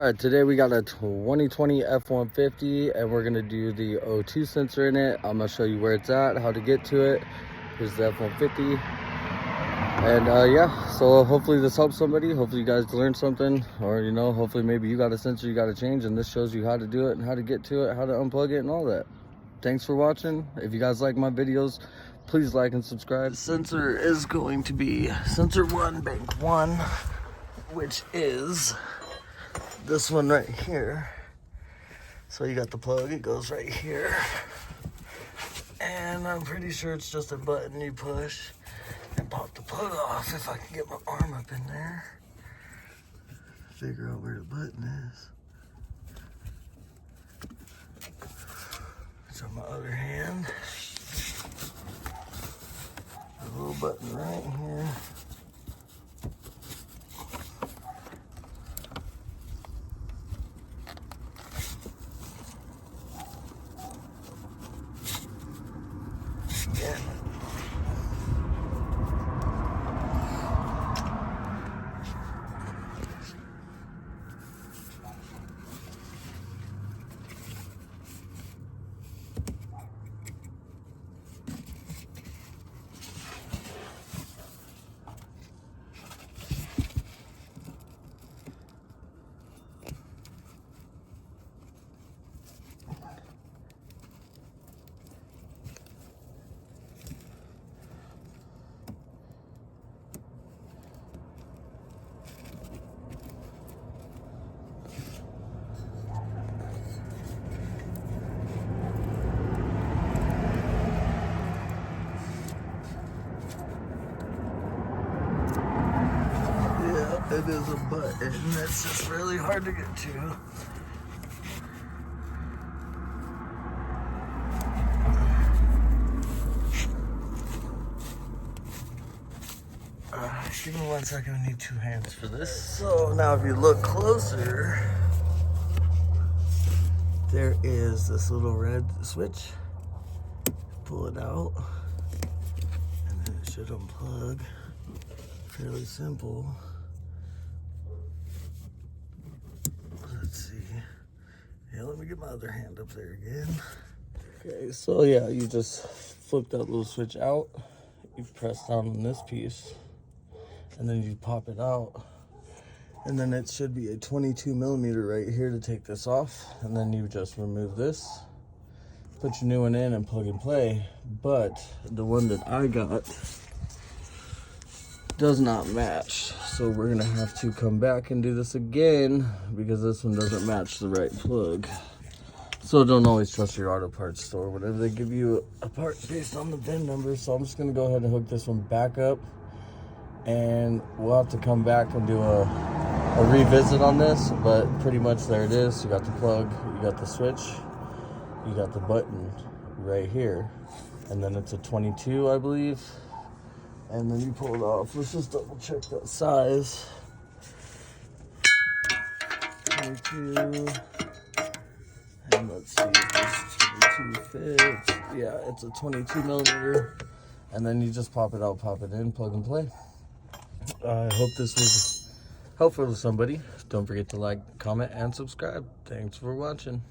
All right, today we got a 2020 F-150 and we're gonna do the O2 sensor in it. I'm gonna show you where it's at, how to get to it. Here's the F-150. And yeah, so hopefully this helps somebody. Hopefully you guys learned something, or hopefully maybe you got a sensor you gotta change and this shows you how to do it and how to get to it, how to unplug it and all that. Thanks for watching. If you guys like my videos, please like and subscribe. The sensor is going to be sensor 1, bank 1, which is this one right here. So you got the plug, it goes right here. And I'm pretty sure it's just a button you push and pop the plug off. If I can get my arm up in there, figure out where the button is. It's on my other hand. A little button right here. Yeah. It is a button that's just really hard to get to. Give me 1 second, I need 2 hands for this. So now if you look closer, there is this little red switch. Pull it out, and then it should unplug. Fairly simple. Let's see. Yeah, let me get my other hand up there again. Okay, so yeah, you just flip that little switch out. You press down on this piece, and then you pop it out. And then it should be a 22 millimeter right here to take this off. And then you just remove this, put your new one in and plug and play. But the one that I got does not match. So we're gonna have to come back and do this again because this one doesn't match the right plug. So don't always trust your auto parts store. Whatever they give you a part based on the VIN number. So I'm just gonna go ahead and hook this one back up, and we'll have to come back and do a revisit on this. But pretty much there it is. You got the plug, you got the switch, you got the button right here, and then it's a 22, I believe. And then you pull it off. Let's just double check that size. 22. And let's see if this 22 fits. Yeah, it's a 22 millimeter. And then you just pop it out, pop it in, plug and play. I hope this was helpful to somebody. Don't forget to like, comment, and subscribe. Thanks for watching.